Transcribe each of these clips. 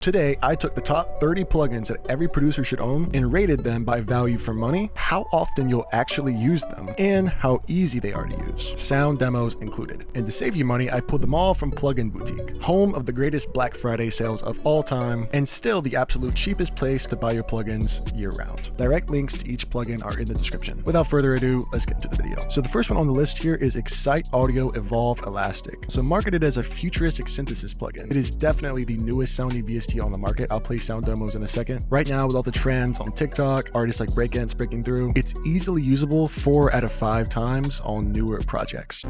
Today, I took the top 30 plugins that every producer should own and rated them by value for money, how often you'll actually use them, and how easy they are to use. Sound demos included. And to save you money, I pulled them all from Plugin Boutique, home of the greatest Black Friday sales of all time, and still the absolute cheapest place to buy your plugins year-round. Direct links to each plugin are in the description. Without further ado, let's get into the video. So the first one on the list here is Excite Audio Evolve Elastic. So marketed as a futuristic synthesis plugin, it is definitely the newest SoundID VST on the market. I'll play sound demos in a second. Right now, with all the trends on TikTok, artists like Breakdance breaking through, it's easily usable 4 out of 5 times on newer projects.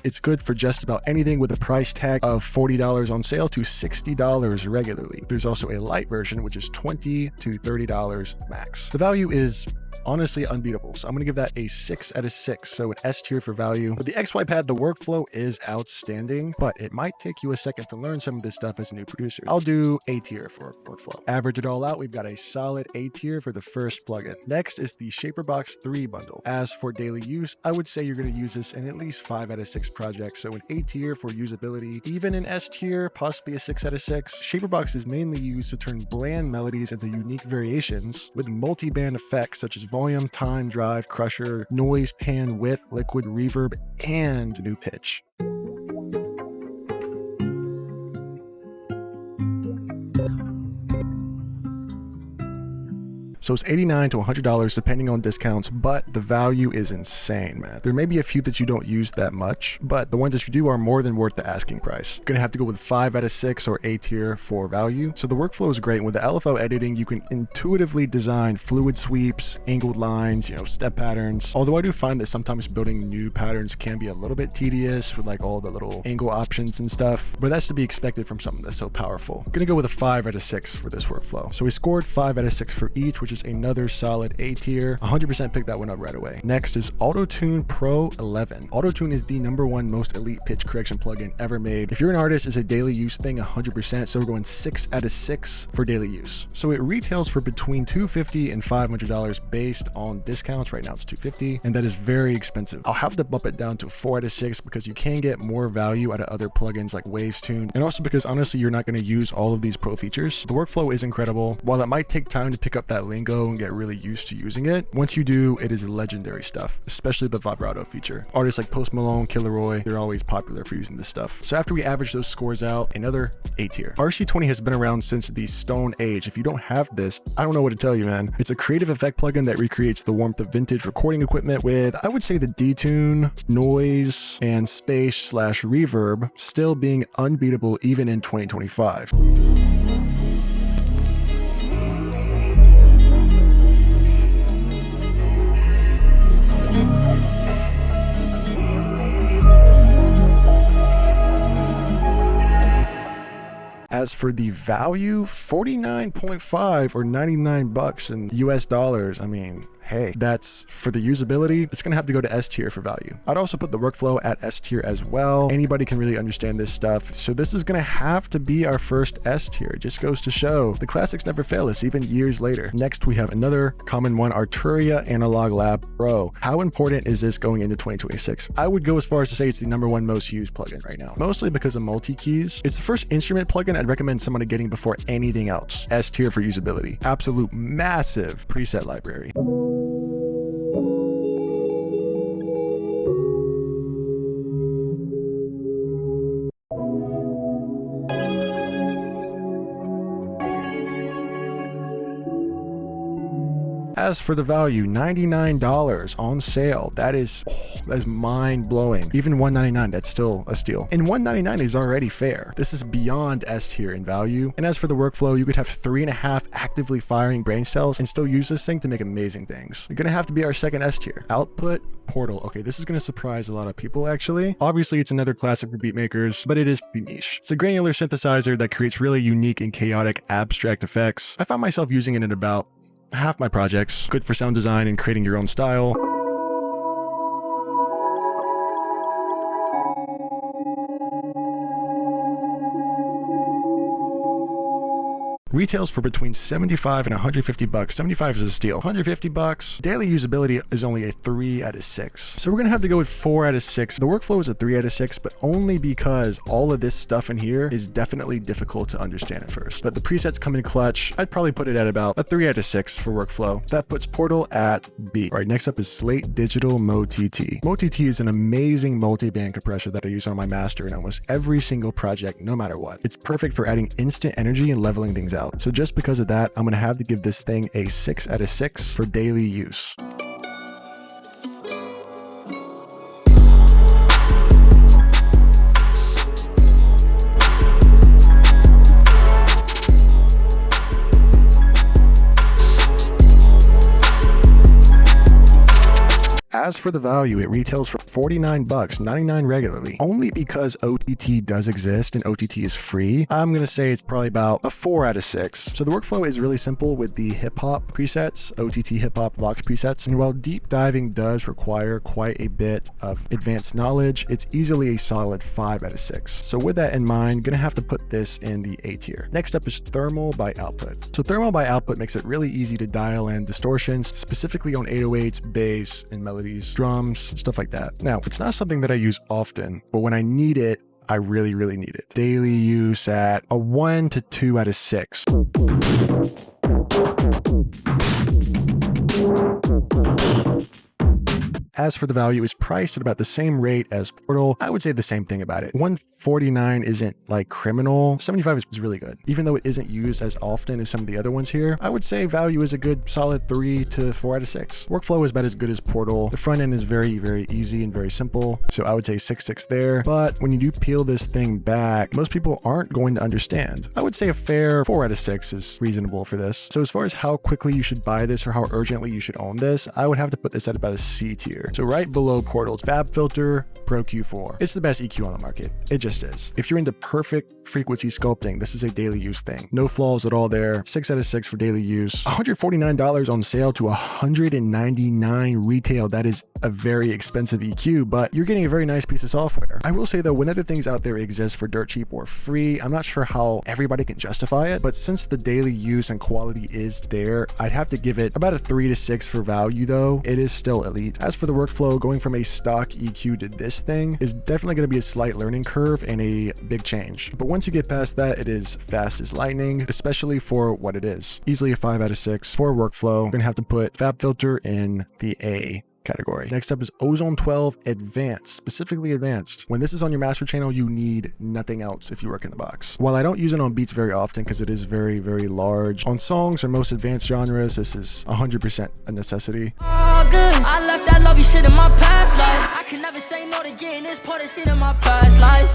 It's good for just about anything with a price tag of $40 on sale to $60 regularly. There's also a light version, which is $20 to $30 max. The value is honestly unbeatable, so I'm gonna give that a 6 out of 6, so an S tier for value. With the XY pad, the workflow is outstanding, but it might take you a second to learn some of this stuff as a new producer. I'll do A tier for workflow. Average it all out, we've got a solid A tier for the first plugin. Next is the ShaperBox 3 bundle. As for daily use, I would say you're gonna use this in at least 5 out of 6 projects, so an A tier for usability, even an S tier, possibly a 6 out of 6. ShaperBox is mainly used to turn bland melodies into unique variations with multi-band effects such as volume, time, drive, crusher, noise, pan, width, liquid, reverb, and new pitch. So it's $89 to $100 depending on discounts, but the value is insane, man. There may be a few that you don't use that much, but the ones that you do are more than worth the asking price. You're gonna have to go with 5 out of 6 or A tier for value. So the workflow is great. With the LFO editing, you can intuitively design fluid sweeps, angled lines, step patterns. Although I do find that sometimes building new patterns can be a little bit tedious with like all the little angle options and stuff, but that's to be expected from something that's so powerful. I'm gonna go with a 5 out of 6 for this workflow. So we scored 5 out of 6 for each, which is another solid A tier. 100% pick that one up right away. Next is AutoTune Pro 11. AutoTune is the #1 most elite pitch correction plugin ever made. If you're an artist, it's a daily use thing 100%, so we're going 6 out of 6 for daily use. So it retails for between $250 and $500 based on discounts. Right now it's $250, and that is very expensive. I'll have to bump it down to 4 out of 6 because you can get more value out of other plugins like Wavestune, and also because honestly you're not going to use all of these pro features. The workflow is incredible. While it might take time to pick up that lingo and get really used to using it, once you do, it is legendary stuff, especially the vibrato feature. Artists like Post Malone, Killeroy, they're always popular for using this stuff. So after we average those scores out, another A tier. RC20 has been around since the Stone Age. If you don't have this, I don't know what to tell you, man. It's a creative effect plugin that recreates the warmth of vintage recording equipment with, I would say, the detune, noise, and space/reverb still being unbeatable even in 2025. As for the value, 49.5 or $99 in US dollars. I mean, hey, that's for the usability. It's gonna have to go to S tier for value. I'd also put the workflow at S tier as well. Anybody can really understand this stuff. So this is gonna have to be our first S tier. It just goes to show the classics never fail us, even years later. Next, we have another common one, Arturia Analog Lab Pro. How important is this going into 2026? I would go as far as to say it's the #1 most used plugin right now, mostly because of multi-keys. It's the first instrument plugin I'd recommend somebody getting before anything else. S tier for usability. Absolute massive preset library. As for the value, $99 on sale. That's mind-blowing. Even $199, that's still a steal. And $199 is already fair. This is beyond S tier in value. And as for the workflow, you could have 3.5 actively firing brain cells and still use this thing to make amazing things. You're gonna have to be our second S tier. Output Portal. Okay, this is gonna surprise a lot of people actually. Obviously, it's another classic for beat makers, but it is pretty niche. It's a granular synthesizer that creates really unique and chaotic abstract effects. I found myself using it in about half my projects. Good for sound design and creating your own style. retails for between 75 and 150 bucks. 75 is a steal. 150 bucks. Daily usability is only a 3 out of 6. So we're gonna have to go with 4 out of 6. The workflow is a 3 out of 6, but only because all of this stuff in here is definitely difficult to understand at first. But the presets come in clutch. I'd probably put it at about a 3 out of 6 for workflow. That puts Portal at B. All right, next up is Slate Digital MoTT. MoTT is an amazing multi-band compressor that I use on my master in almost every single project, no matter what. It's perfect for adding instant energy and leveling things out. So just because of that, I'm gonna have to give this thing a 6 out of 6 for daily use. As for the value, it retails for 49 bucks, 99 regularly. Only because OTT does exist and OTT is free, I'm gonna say it's probably about a 4 out of 6. So the workflow is really simple with the hip hop presets, OTT hip hop Vox presets. And while deep diving does require quite a bit of advanced knowledge, it's easily a solid 5 out of 6. So with that in mind, gonna have to put this in the A tier. Next up is Thermal by Output. So Thermal by Output makes it really easy to dial in distortions, specifically on 808s, bass, and melodies, drums, stuff like that. Now, it's not something that I use often, but when I need it, I really need it. Daily use at a 1 to 2 out of 6. As for the value, it's priced at about the same rate as Portal. I would say the same thing about it. 149 isn't like criminal. 75 is really good. Even though it isn't used as often as some of the other ones here, I would say value is a good solid 3 to 4 out of 6. Workflow is about as good as Portal. The front end is very easy and very simple. So I would say 6 there. But when you do peel this thing back, most people aren't going to understand. I would say a fair 4 out of 6 is reasonable for this. So as far as how quickly you should buy this or how urgently you should own this, I would have to put this at about a C tier. So right below Portal's FabFilter Pro-Q4. It's the best EQ on the market. It just is. If you're into perfect frequency sculpting, this is a daily use thing. No flaws at all there. 6 out of 6 for daily use. $149 on sale to $199 retail. That is a very expensive EQ, but you're getting a very nice piece of software. I will say though, when other things out there exist for dirt cheap or free, I'm not sure how everybody can justify it, but since the daily use and quality is there, I'd have to give it about a 3 to 6 for value though. It is still elite. As for the workflow, going from a stock EQ to this thing is definitely going to be a slight learning curve and a big change. But once you get past that, it is fast as lightning, especially for what it is. Easily a 5 out of 6. For workflow, we're going to have to put FabFilter in the A category. Next up is Ozone 12 Advanced, specifically advanced. When this is on your master channel, you need nothing else if you work in the box. While I don't use it on beats very often because it is very large, on songs or most advanced genres, this is 100% a necessity. I left that lovey shit in my past life. I can never say no to getting this part of shit in my past life.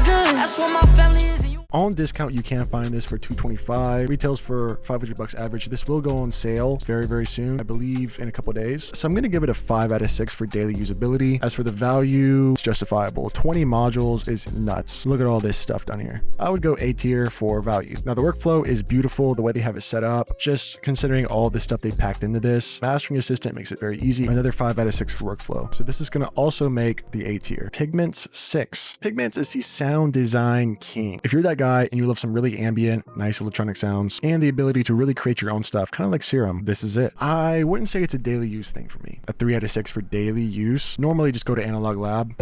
Good. That's what my family is. On discount, you can find this for $225. Retails for 500 bucks average. This will go on sale very soon, I believe in a couple days. So I'm going to give it a 5 out of 6 for daily usability. As for the value, it's justifiable. 20 modules is nuts. Look at all this stuff down here. I would go A tier for value. Now the workflow is beautiful, the way they have it set up, just considering all the stuff they packed into this. Mastering Assistant makes it very easy. Another 5 out of 6 for workflow. So this is going to also make the A tier. Pigments 6. Pigments is the sound design king. If you're that guy and you love some really ambient, nice electronic sounds and the ability to really create your own stuff, kind of like Serum, this is it. I wouldn't say it's a daily use thing for me. A 3 out of 6 for daily use. Normally just go to Analog Lab.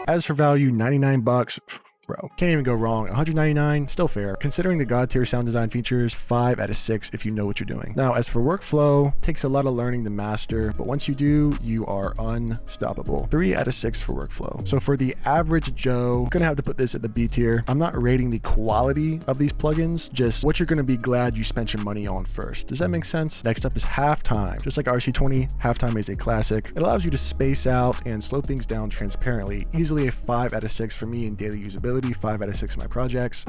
As for value, 99 bucks. Bro, can't even go wrong. 199, still fair. Considering the god tier sound design features, 5 out of 6 if you know what you're doing. Now, as for workflow, takes a lot of learning to master, but once you do, you are unstoppable. 3 out of 6 for workflow. So for the average Joe, gonna have to put this at the B tier. I'm not rating the quality of these plugins, just what you're gonna be glad you spent your money on first. Does that make sense? Next up is Halftime. Just like RC20, Halftime is a classic. It allows you to space out and slow things down transparently. Easily a 5 out of 6 for me in daily usability. 5 out of 6 of my projects.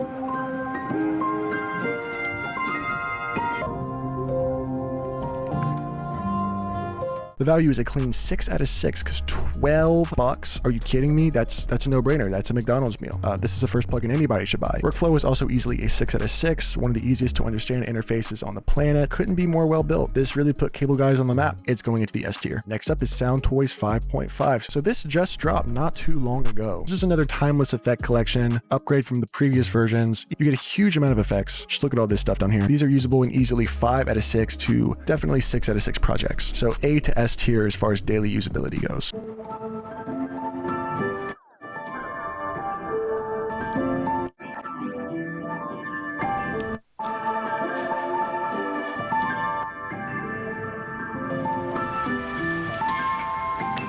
The The value is a clean 6 out of 6 because $12. Are you kidding me? That's a no-brainer. That's a McDonald's meal. This is the first plugin anybody should buy. Workflow is also easily a 6 out of 6, one of the easiest to understand interfaces on the planet. Couldn't be more well built. This really put Cableguys on the map. It's going into the S tier. Next up is SoundToys 5.5. So this just dropped not too long ago. This is another timeless effect collection, upgrade from the previous versions. You get a huge amount of effects. Just look at all this stuff down here. These are usable in easily 5 out of 6 to definitely 6 out of 6 projects. So A to S tier as far as daily usability goes.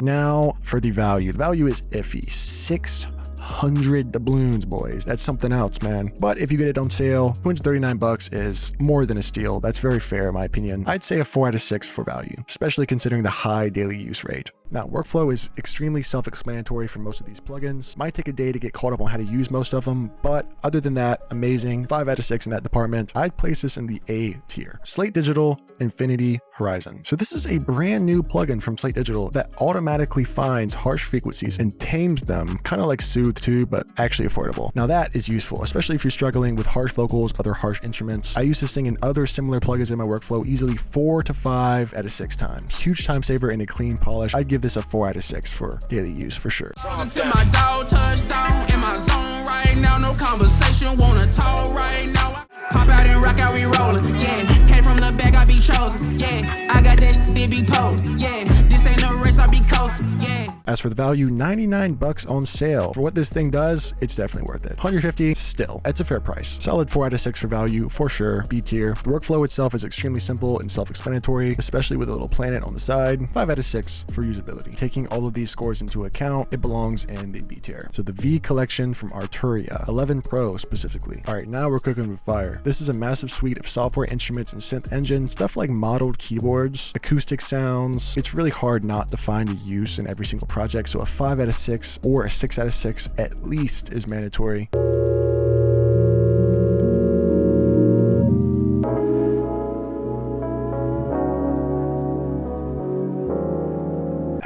Now for the value. The value is iffy. 600 doubloons, boys. That's something else, man. But if you get it on sale, $239 is more than a steal. That's very fair in my opinion. I'd say a 4 out of 6 for value, especially considering the high daily use rate. Now, workflow is extremely self-explanatory for most of these plugins. Might take a day to get caught up on how to use most of them, but other than that, amazing. 5 out of 6 in that department. I'd place this in the A tier. Slate Digital Infinity Horizon. So this is a brand new plugin from Slate Digital that automatically finds harsh frequencies and tames them, kind of like Soothe 2, but actually affordable. Now that is useful, especially if you're struggling with harsh vocals, other harsh instruments. I use this thing in other similar plugins in my workflow easily 4 to 5 out of 6 times. Huge time saver and a clean polish. I'd give this a 4 out of 6 for daily use for sure. To my dog touchdown in my zone right now, no conversation, wanna talk right now. Pop out and rock out, we rollin', yeah. Came from the back, I be chosen, yeah. I got that shit, be posed, yeah. This ain't no race, I be coastin', yeah. As for the value, $99 on sale. For what this thing does, it's definitely worth it. $150, still, it's a fair price. Solid 4 out of 6 for value, for sure. B tier. The workflow itself is extremely simple and self-explanatory, especially with a little planet on the side. 5 out of 6 for usability. Taking all of these scores into account, it belongs in the B tier. So the V Collection from Arturia, 11 Pro specifically. All right, now we're cooking with fire. This is a massive suite of software instruments and synth engines, stuff like modeled keyboards, acoustic sounds. It's really hard not to find a use in every single project, so a 5 out of 6 or a 6 out of 6 at least is mandatory.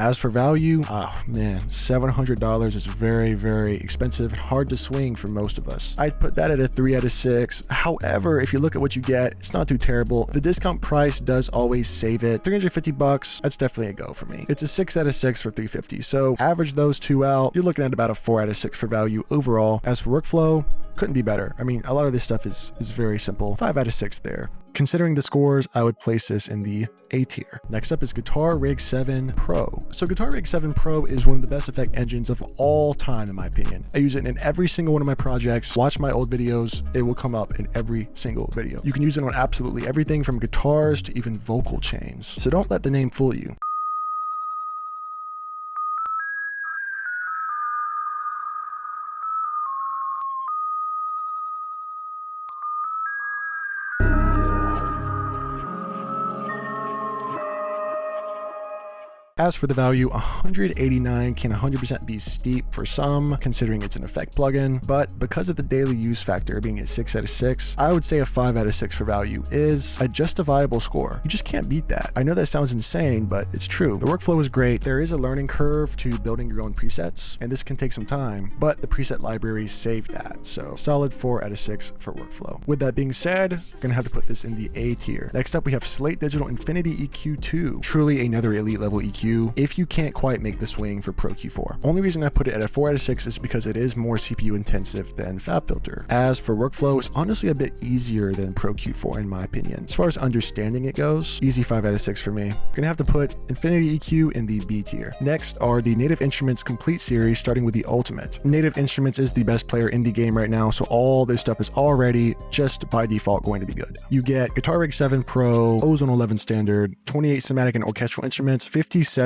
As for value, man, $700 is very, very expensive and hard to swing for most of us. I'd put that at a 3 out of 6. However, if you look at what you get, it's not too terrible. The discount price does always save it. $350, that's definitely a go for me. It's a 6 out of 6 for $350. So average those two out, you're looking at about a 4 out of 6 for value overall. As for workflow, couldn't be better. I mean, a lot of this stuff is very simple. 5 out of 6 there. Considering the scores, I would place this in the A tier. Next up is Guitar Rig 7 Pro. So Guitar Rig 7 Pro is one of the best effect engines of all time in my opinion. I use it in every single one of my projects. Watch my old videos, it will come up in every single video. You can use it on absolutely everything from guitars to even vocal chains. So don't let the name fool you. As for the value, $189 can 100% be steep for some, considering it's an effect plugin, but because of the daily use factor being at 6 out of 6, I would say a 5 out of 6 for value is a justifiable score. You just can't beat that. I know that sounds insane, but it's true. The workflow is great. There is a learning curve to building your own presets, and this can take some time, but the preset libraries save that. So solid 4 out of 6 for workflow. With that being said, I'm gonna have to put this in the A tier. Next up, we have Slate Digital Infinity EQ2, truly another elite level EQ. If you can't quite make the swing for Pro-Q4. Only reason I put it at a 4 out of 6 is because it is more CPU intensive than FabFilter. As for workflow, it's honestly a bit easier than Pro-Q4 in my opinion. As far as understanding it goes, easy 5 out of 6 for me. I'm gonna have to put Infinity EQ in the B tier. Next are the Native Instruments Komplete series, starting with the Ultimate. Native Instruments is the best player in the game right now, so all this stuff is already just by default going to be good. You get Guitar Rig 7 Pro, Ozone 11 Standard, 28 somatic and orchestral instruments, 57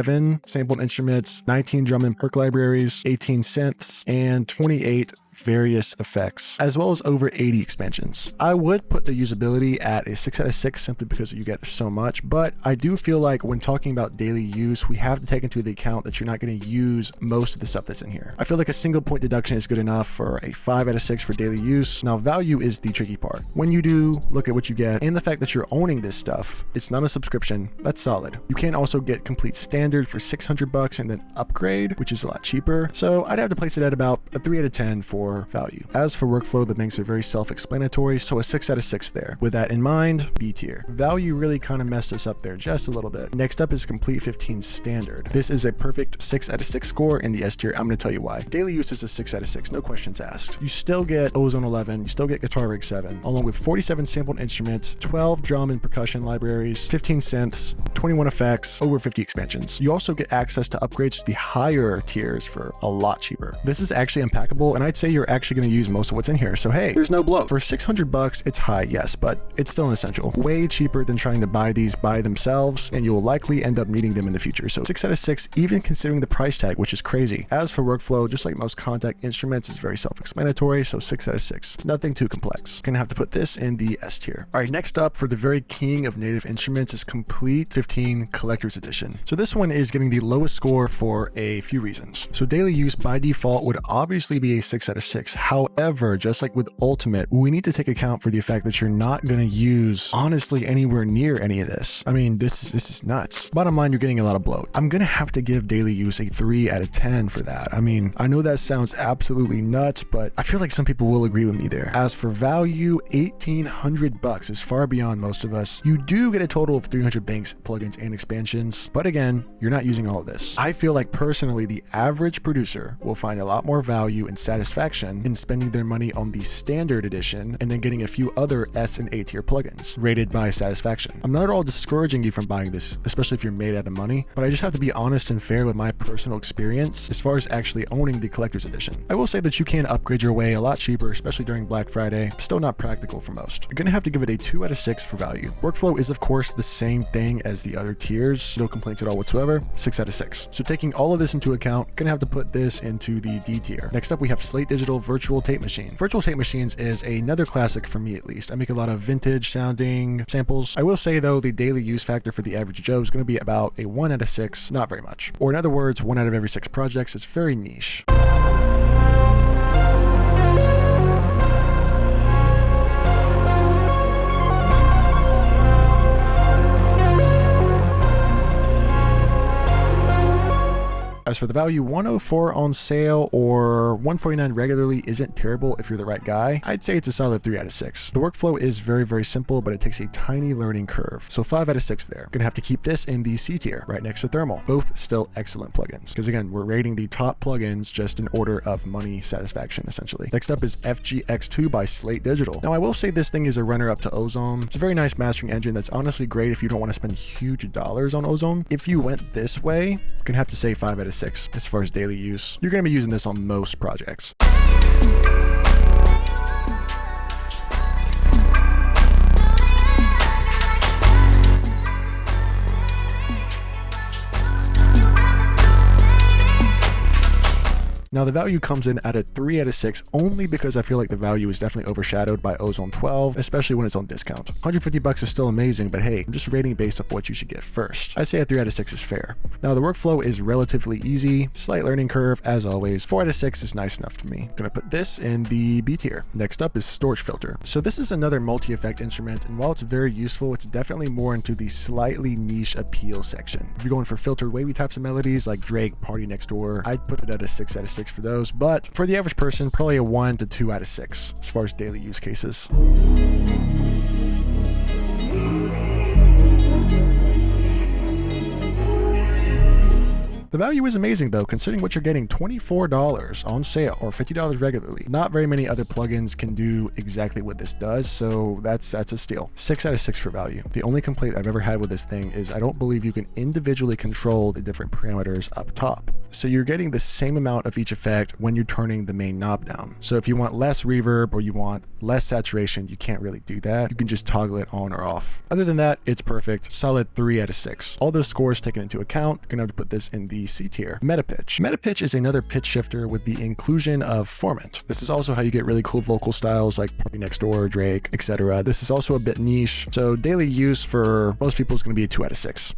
sampled instruments, 19 drum and perc libraries, 18 synths, and 28 various effects, as well as over 80 expansions. I would put the usability at a 6 out of 6 simply because you get so much, but I do feel like when talking about daily use, we have to take into the account that you're not going to use most of the stuff that's in here. I feel like a single point deduction is good enough for a 5 out of 6 for daily use. Now, value is the tricky part. When you do look at what you get and the fact that you're owning this stuff, it's not a subscription. That's solid. You can also get Complete Standard for $600 and then Upgrade, which is a lot cheaper. So I'd have to place it at about a 3 out of 10 for value. As for workflow, the things are very self-explanatory, so a 6 out of 6 there. With that in mind, B tier. Value really kind of messed us up there just a little bit. Next up is Complete 15 Standard. This is a perfect 6 out of 6 score in the S tier. I'm going to tell you why. Daily use is a 6 out of 6, no questions asked. You still get Ozone 11, you still get Guitar Rig 7, along with 47 sampled instruments, 12 drum and percussion libraries, 15 synths, 21 effects, over 50 expansions. You also get access to upgrades to the higher tiers for a lot cheaper. This is actually unpackable, and I'd say you're actually going to use most of what's in here. So hey, there's no bloat. For $600, it's high, yes, but it's still an essential. Way cheaper than trying to buy these by themselves, and you will likely end up needing them in the future. So 6 out of 6, even considering the price tag, which is crazy. As for workflow, just like most contact instruments, it's very self-explanatory, so 6 out of 6. Nothing too complex. Gonna have to put this in the S tier. All right, next up for the very king of native instruments is Complete 15 Collector's Edition. So this one is getting the lowest score for a few reasons. So daily use by default would obviously be a 6 out of 6. However, just like with Ultimate, we need to take account for the fact that you're not going to use honestly anywhere near any of this. I mean, this is nuts. Bottom line, you're getting a lot of bloat. I'm going to have to give daily use a 3 out of 10 for that. I mean, I know that sounds absolutely nuts, but I feel like some people will agree with me there. As for value, $1,800 is far beyond most of us. You do get a total of 300 banks, plugins, and expansions, but again, you're not using all of this. I feel like personally, the average producer will find a lot more value and satisfaction in spending their money on the standard edition and then getting a few other S and A tier plugins rated by satisfaction. I'm not at all discouraging you from buying this, especially if you're made out of money, but I just have to be honest and fair with my personal experience as far as actually owning the collector's edition. I will say that you can upgrade your way a lot cheaper, especially during Black Friday. Still not practical for most. You're gonna have to give it a 2 out of 6 for value. Workflow is of course the same thing as the other tiers, no complaints at all whatsoever. 6 out of 6. So taking all of this into account, gonna have to put this into the D tier. Next up, we have Slate Digital Virtual Tape Machine. Virtual Tape Machines is another classic for me, at least. I make a lot of vintage sounding samples. I will say though, the daily use factor for the average Joe is going to be about a 1 out of 6, not very much. Or in other words, 1 out of every 6 projects. It's very niche. As for the value, $104 on sale or $149 regularly isn't terrible if you're the right guy. I'd say it's a solid 3 out of 6. The workflow is very, very simple, but it takes a tiny learning curve. So 5 out of 6 there. Gonna have to keep this in the C tier, right next to Thermal. Both still excellent plugins. Because again, we're rating the top plugins just in order of money satisfaction, essentially. Next up is FGX2 by Slate Digital. Now I will say this thing is a runner-up to Ozone. It's a very nice mastering engine that's honestly great if you don't want to spend huge dollars on Ozone. If you went this way, you're gonna have to say 5 out of 6. As far as daily use, you're going to be using this on most projects. Now the value comes in at a 3 out of 6 only because I feel like the value is definitely overshadowed by Ozone 12, especially when it's on discount. $150 is still amazing, but hey, I'm just rating based off what you should get first. I'd say a 3 out of 6 is fair. Now the workflow is relatively easy, slight learning curve as always. 4 out of 6 is nice enough to me. Gonna put this in the B tier. Next up is Storch Filter. So this is another multi-effect instrument, and while it's very useful, it's definitely more into the slightly niche appeal section. If you're going for filtered wavy types of melodies like Drake, Party Next Door, I'd put it at a 6 out of 6 for those, but for the average person, probably a 1 to 2 out of 6 as far as daily use cases. The value is amazing though, considering what you're getting. $24 on sale or $50 regularly. Not very many other plugins can do exactly what this does, so that's a steal. 6 out of 6 for value. The only complaint I've ever had with this thing is I don't believe you can individually control the different parameters up top. so you're getting the same amount of each effect when you're turning the main knob down. So if you want less reverb or you want less saturation, you can't really do that. You can just toggle it on or off. Other than that, it's perfect. Solid 3 out of 6. All those scores taken into account, you're gonna have to put this in the C tier. MetaPitch. MetaPitch is another pitch shifter with the inclusion of formant. This is also how you get really cool vocal styles like Party Next Door, Drake, etc. This is also a bit niche, so daily use for most people is gonna be a 2 out of 6.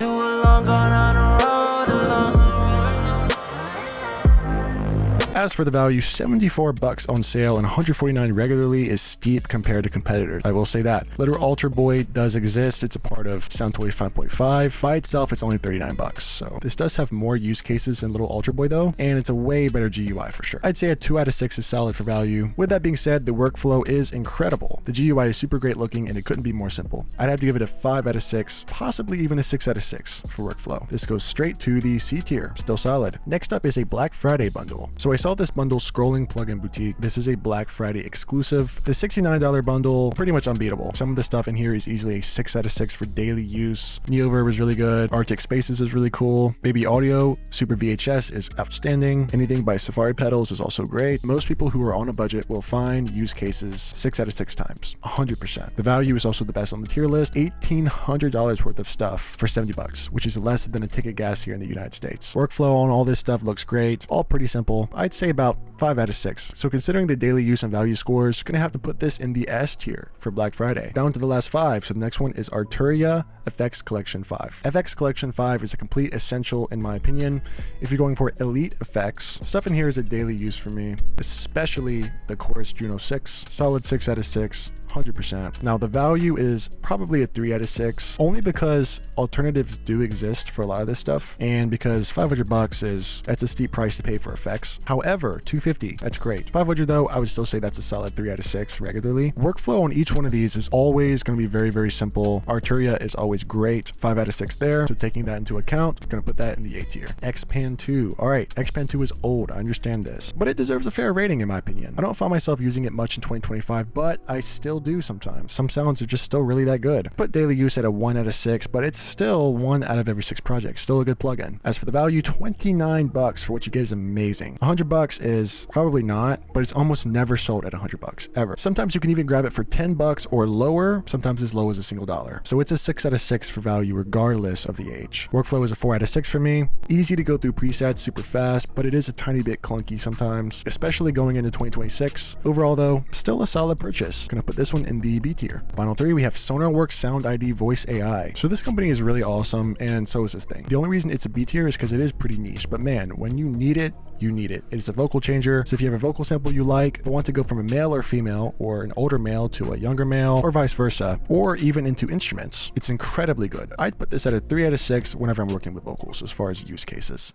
As for the value, $74 on sale and $149 regularly is steep compared to competitors. I will say that. Literal Ultra Boy does exist. It's a part of SoundToys 5.5. By itself, it's only $39. So this does have more use cases than Little Ultra Boy though, and it's a way better GUI for sure. I'd say a 2 out of 6 is solid for value. With that being said, the workflow is incredible. The GUI is super great looking and it couldn't be more simple. I'd have to give it a 5 out of 6, possibly even a 6 out of 6 for workflow. This goes straight to the C tier, still solid. Next up is a Black Friday bundle. So I saw this bundle scrolling plugin boutique. This is a Black Friday exclusive. The $69 bundle, pretty much unbeatable. Some of the stuff in here is easily a 6 out of 6 for daily use. Neoverb is really good. Arctic Spaces is really cool. Baby Audio, Super VHS is outstanding. Anything by Safari Pedals is also great. Most people who are on a budget will find use cases 6 out of 6 times, 100%. The value is also the best on the tier list. $1,800 worth of stuff for $70, which is less than a ticket gas here in the United States. Workflow on all this stuff looks great. All pretty simple. I'd say about 5 out of 6. So considering the daily use and value scores, gonna have to put this in the S tier for Black Friday. Down to the last 5. So the next one is Arturia FX Collection 5. FX Collection 5 is a complete essential in my opinion. If you're going for elite effects, stuff in here is a daily use for me, especially the Chorus Juno 6. Solid 6 out of 6. 100%. Now the value is probably a 3 out of 6, only because alternatives do exist for a lot of this stuff, and because $500 that's a steep price to pay for effects. However, $250, that's great. $500 though, I would still say that's a solid 3 out of 6 regularly. Workflow on each one of these is always going to be very, very simple. Arturia is always great. 5 out of 6 there. So taking that into account, I'm going to put that in the A tier. Xpand 2. All right, Xpand 2 is old. I understand this, but it deserves a fair rating in my opinion. I don't find myself using it much in 2025, but I still do sometimes. Some sounds are just still really that good. Put daily use at a 1 out of 6, but it's still 1 out of every 6 projects. Still a good plugin. As for the value, $29 for what you get is amazing. $100 is probably not, but it's almost never sold at $100 ever. Sometimes you can even grab it for $10 or lower, sometimes as low as a single dollar. So it's a 6 out of 6 for value regardless of the age. Workflow is a 4 out of 6 for me. Easy to go through presets super fast, but it is a tiny bit clunky sometimes, especially going into 2026. Overall though, still a solid purchase. Gonna put this one in the B tier. Final 3, we have SonarWorks SoundID VoiceAI. So this company is really awesome, and so is this thing. The only reason it's a B tier is because it is pretty niche, but man, when you need it, you need it. It's a vocal changer. So if you have a vocal sample you like, but want to go from a male or female, or an older male to a younger male, or vice versa, or even into instruments, it's incredibly good. I'd put this at a 3 out of 6 whenever I'm working with vocals as far as use cases.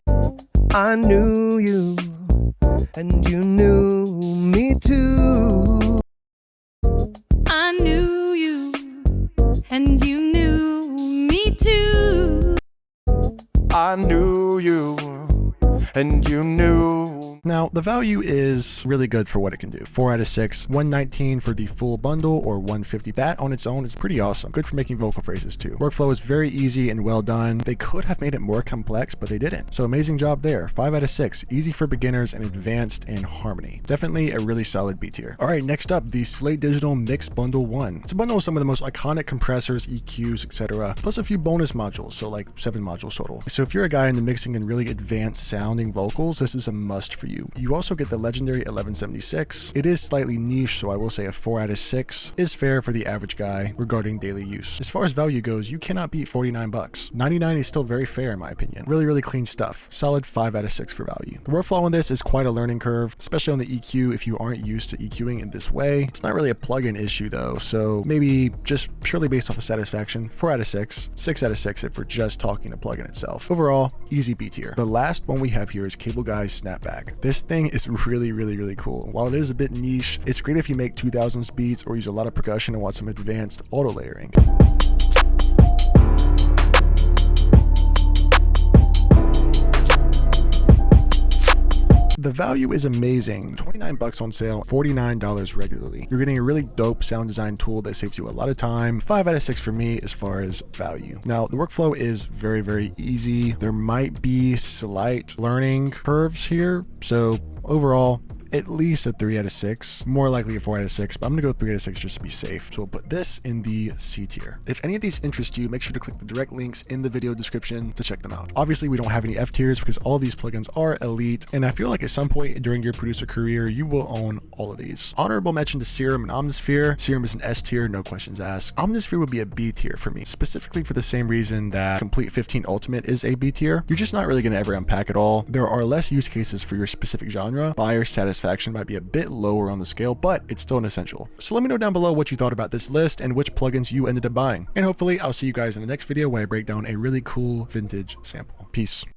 I knew you, and you knew me too. I knew you, and you knew me too. I knew you, and you knew. Now, the value is really good for what it can do. 4 out of 6, $119 for the full bundle, or $150. That on its own is pretty awesome. Good for making vocal phrases too. Workflow is very easy and well done. They could have made it more complex, but they didn't. So amazing job there. 5 out of 6, easy for beginners and advanced in harmony. Definitely a really solid B tier. All right, next up, the Slate Digital Mix Bundle 1. It's a bundle with some of the most iconic compressors, EQs, etc., plus a few bonus modules, so like 7 modules total. So if you're a guy into mixing and really advanced sounding vocals, this is a must for you. You also get the legendary 1176. It is slightly niche, so I will say a 4 out of 6 is fair for the average guy regarding daily use. As far as value goes, you cannot beat $49. $99 is still very fair in my opinion. Really, really clean stuff. Solid 5 out of 6 for value. The workflow on this is quite a learning curve, especially on the EQ if you aren't used to EQing in this way. It's not really a plugin issue though, so maybe just purely based off of satisfaction, 4 out of 6, 6 out of 6 if we're just talking the plugin itself. Overall, easy B tier. The last one we have here is Cableguys Snapback. This thing is really, really, really cool. While it is a bit niche, it's great if you make 2000s beats or use a lot of percussion and want some advanced auto layering. The the value is amazing. 29 bucks on sale, $49 regularly. You're getting a really dope sound design tool that saves you a lot of time. 5 out of 6 for me as far as value. Now, the workflow is very, very easy. There might be slight learning curves here. So overall, at least a 3 out of 6, more likely a 4 out of 6, but I'm gonna go 3 out of 6 just to be safe. So we'll put this in the C tier. If any of these interest you, make sure to click the direct links in the video description to check them out. Obviously, we don't have any F tiers because all these plugins are elite, and I feel like at some point during your producer career, you will own all of these. Honorable mention to Serum and Omnisphere. Serum is an S tier, no questions asked. Omnisphere would be a B tier for me, specifically for the same reason that Komplete 15 Ultimate is a B tier. You're just not really gonna ever unpack it all. There are less use cases for your specific genre. Buyer satisfaction might be a bit lower on the scale, but it's still an essential. So let me know down below what you thought about this list and which plugins you ended up buying. And hopefully I'll see you guys in the next video where I break down a really cool vintage sample. Peace.